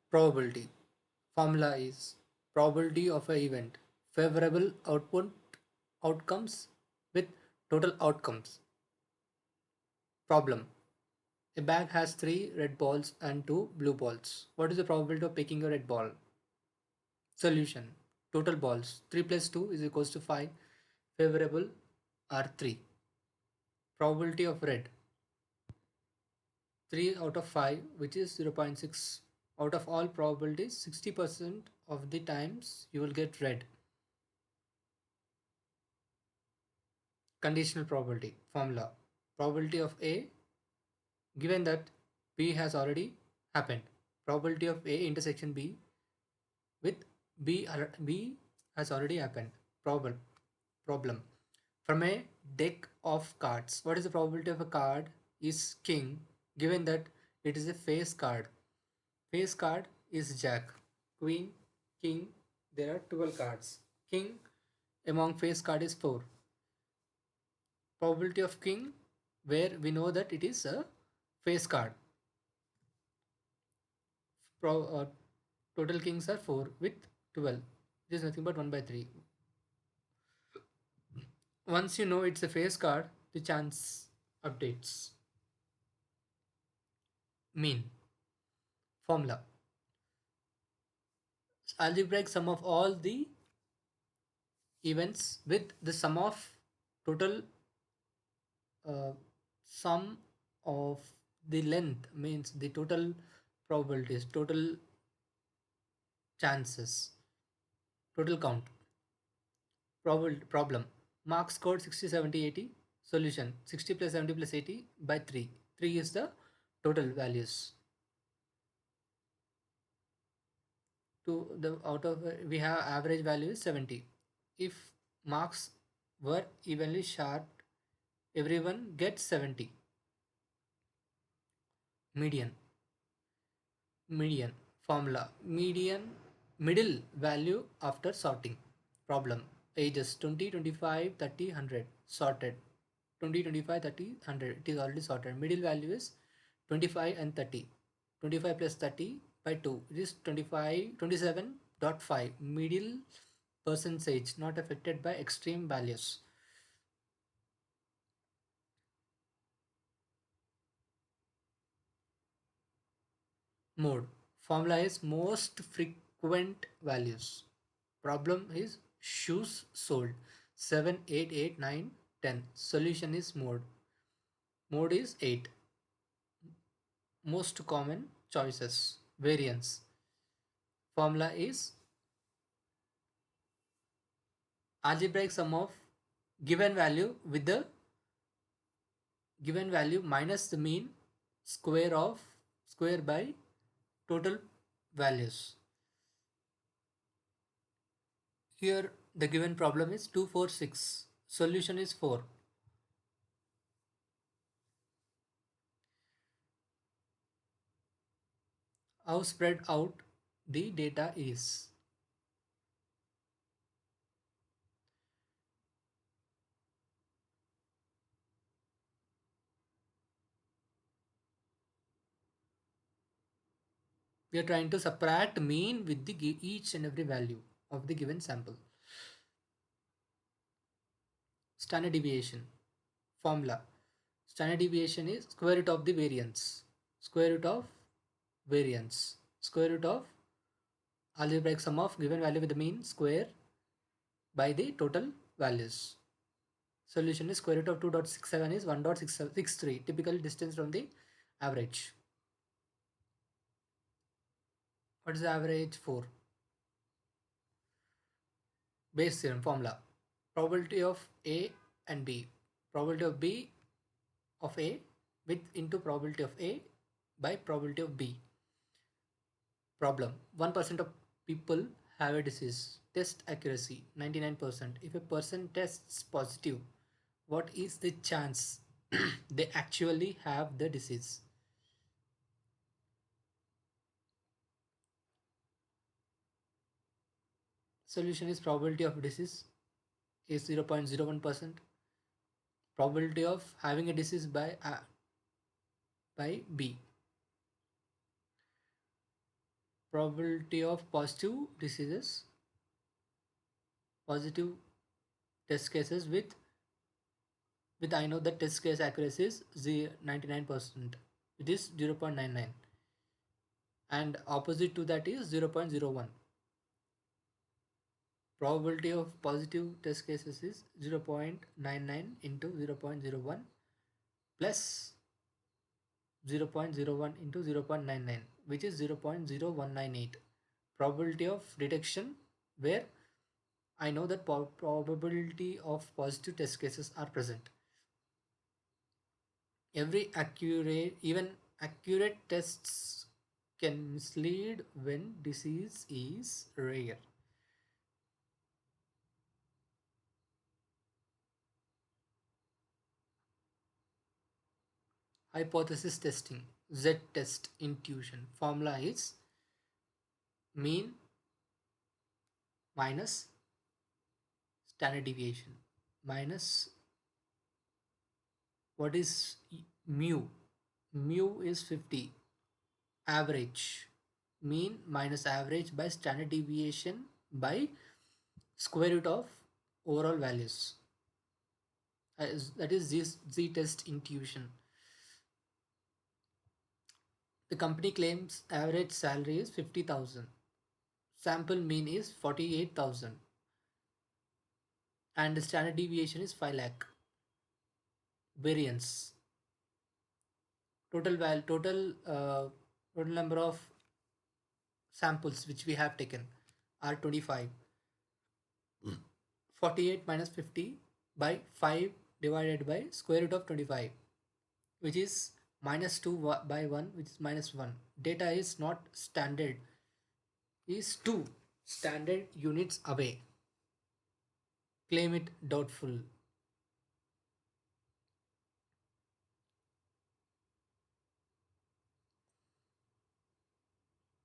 Probability. Formula is probability of an event. Favorable outcomes with total outcomes. Problem. A bag has 3 red balls and 2 blue balls. What is the probability of picking a red ball? Solution. Total balls. 3 plus 2 is equals to 5. Favorable are 3. Probability of red. 3 out of 5, which is 0.6. Out of all probabilities, 60% of the times you will get red. Conditional probability. Formula. Probability of A given that B has already happened. Probability of A intersection B with B has already happened. Problem. From a deck of cards, what is the probability of a card is king given that it is a face card? Face card is jack, queen, king. There are 12 cards. King among face card is 4. Probability of king where we know that it is a face card. Pro, Total kings are 4 with 12. It is nothing but 1 by 3. Once you know it's a face card, the chance updates. Mean. Formula. Algebraic sum of all the events with the sum of total sum of the length means the total probabilities, total chances, total count. Problem. Mark scored 60, 70, 80. Solution 60 plus 70 plus 80 by 3. 3 is the total values. To the out of we have average value is 70. If marks were evenly sharp, everyone gets 70. Median. Median. Formula. Middle value after sorting. Problem. Ages 20, 25, 30, 100. Sorted. 20, 25, 30, 100. It is already sorted. Middle value is 25 and 30. 25 plus 30 by 2. It is 25, 27.5. Middle percentage not affected by extreme values. Mode. Formula is most frequent values. Problem is shoes sold 7, 8, 8, 9, 10. Solution is mode. Mode is 8. Most common choices. Variance. Formula is algebraic sum of given value with the given value minus the mean square by total values. Here the given problem is 2, 4, 6. Solution is 4. How spread out the data is. We are trying to subtract mean with the each and every value of the given sample. Standard deviation. Formula. Standard deviation is square root of the variance. Square root of variance. Square root of algebraic sum of given value with the mean square by the total values. Solution is square root of 2.67 is 1.663. Typical distance from the average. What is the average? 4. Bayes theorem formula. Probability of A and B. Probability of B of A with into probability of A by probability of B. Problem. 1% of people have a disease. Test accuracy 99%. If a person tests positive, what is the chance they actually have the disease? Solution is probability of disease is 0.01%. Probability of having a disease by B. Probability of positive test cases with I know that test case accuracy is 99%. It is 0.99, and opposite to that is 0.01. Probability of positive test cases is 0.99 into 0.01 plus 0.01 into 0.99, which is 0.0198. Probability of detection, where I know that probability of positive test cases are present. Even accurate tests can mislead when disease is rare. Hypothesis testing, Z test intuition. Formula is mean minus standard deviation minus what is mu. Mu is 50. Average, mean minus average by standard deviation by square root of overall values. That is Z test intuition. The company claims average salary is 50,000. Sample mean is 48,000 and the standard deviation is 5 lakh. Variance, total number of samples which we have taken are 25. 48 minus 50 by 5 divided by square root of 25, which is minus 2 by 1, which is minus 1. Data is not standard, is 2 standard units away. Claim it doubtful.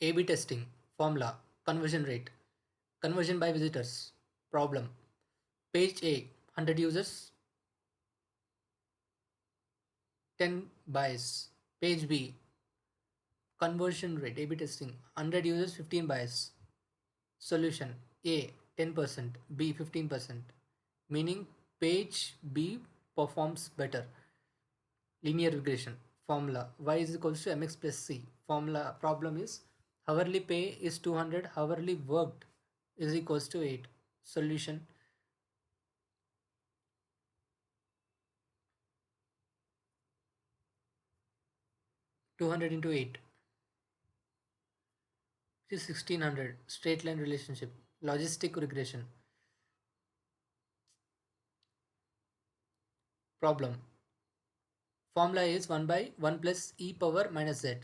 A/B testing formula: conversion rate, conversion by visitors. Problem: page A 100 users, 10 buys. Page B conversion rate A/B testing 100 users, 15 buys. Solution: A 10%, B 15%, meaning page B performs better. Linear regression formula: y is equals to mx plus c. Formula problem is hourly pay is 200, hourly worked is equals to 8. Solution: 200 into 8 is 1600. Straight line relationship. Logistic regression problem. Formula is 1 by 1 plus e power minus z.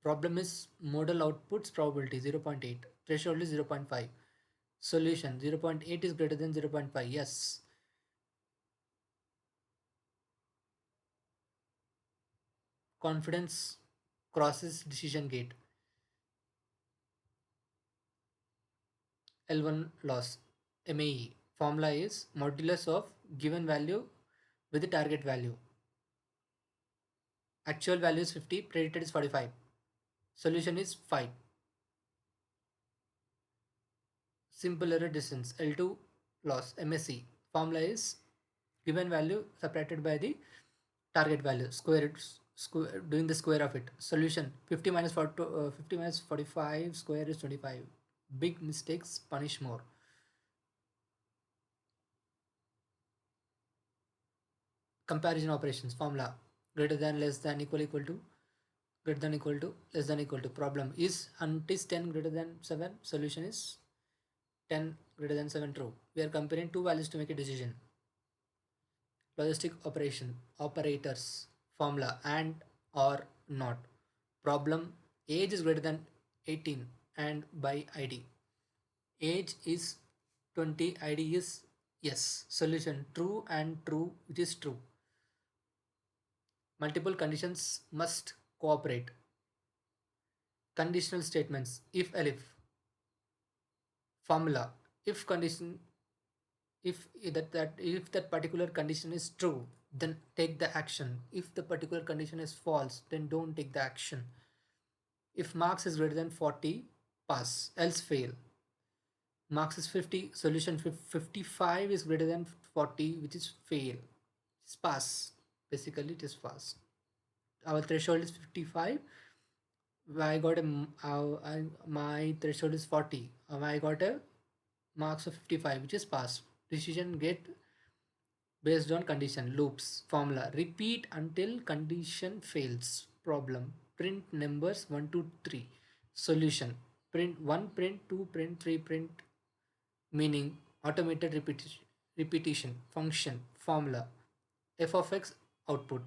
Problem is model outputs probability 0.8. Threshold is 0.5. Solution: 0.8 is greater than 0.5. Yes. Confidence crosses decision gate. L1 loss. MAE. Formula is modulus of given value with the target value. Actual value is 50, predicted is 45. Solution is 5. Simple error distance. L2 loss. MSE. Formula is given value separated by the target value. Doing the square of it. Solution: 50 minus 50 minus 45 square is 25. Big mistakes punish more. Comparison operations formula: greater than, less than, equal to, greater than equal to, less than equal to. Problem is until 10 greater than 7. Solution is 10 greater than 7 true. We are comparing two values to make a decision. Logistic operators formula: and or not. Problem: age is greater than 18 and by ID. Age is 20, ID is yes. Solution: true and true, which is true. Multiple conditions must cooperate. Conditional statements: if elif. Formula: if condition, if that particular condition is true, then take the action. If the particular condition is false, then don't take the action. If marks is greater than 40, pass, else fail. Marks is 50, solution 55 is greater than 40, which is fail. It's pass. Basically, it is pass. Our threshold is 55. I got my threshold is 40. I got a marks of 55, which is pass. Decision get based on condition. Loops formula. Repeat until condition fails. Problem. Print numbers 1 to 3. Solution. Print 1, print 2, print 3, print, meaning automated repetition. Function formula. F of x output.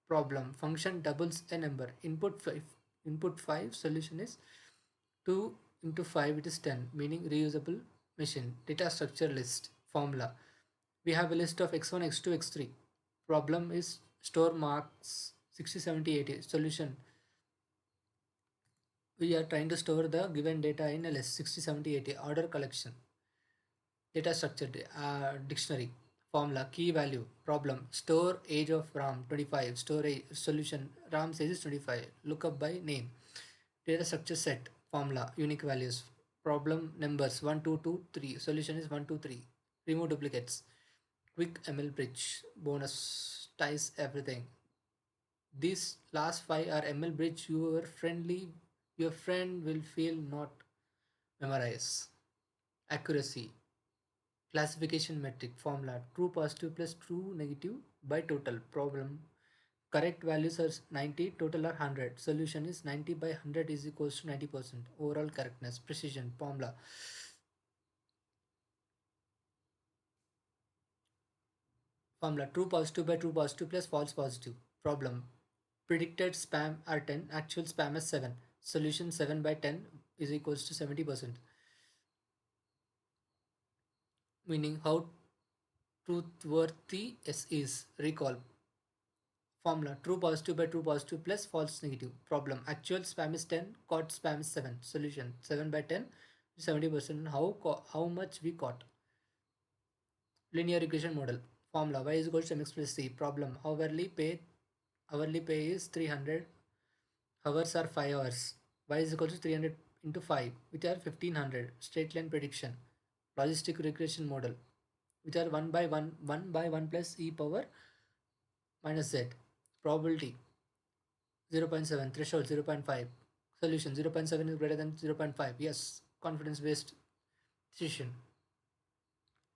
Problem. Function doubles a number. Input 5, solution is 2 into 5, it is 10, meaning reusable machine. Data structure list formula. We have a list of x1, x2, x3. Problem is store marks 60, 70, 80. Solution. We are trying to store the given data in a list 60, 70, 80. Order collection. Data structure dictionary formula. Key value. Problem. Store age of RAM 25. Storage solution. RAM size is 25. Lookup by name. Data structure set formula. Unique values. Problem numbers 1, 2, 2, 3. Solution is 1, 2, 3. Remove duplicates. Quick ML bridge. Bonus ties everything. These last five are ML bridge. Your friend will feel not memorize. Accuracy. Classification metric formula. True positive plus true negative by total. Problem. Correct values are 90, total are 100. Solution is 90 by 100 is equals to 90%. Overall correctness. Precision formula. Formula. True positive by true positive plus false positive. Problem. Predicted spam are 10, actual spam is 7. Solution 7 by 10 is equals to 70%. Meaning how truthworthy S is. Recall. Formula. True positive by true positive plus false negative. Problem. Actual spam is 10, caught spam is 7. Solution 7 by 10 70%. How much we caught. Linear regression model. Formula. Y is equals to mx plus c. Problem. Hourly pay is 300. Hours are 5 hours. Y is equal to 300 into 5, which are 1500. Straight line prediction. Logistic regression model, which are 1 by 1, 1 by 1 plus e power minus z. Probability 0.7. Threshold 0.5. Solution 0.7 is greater than 0.5. Yes. Confidence based decision.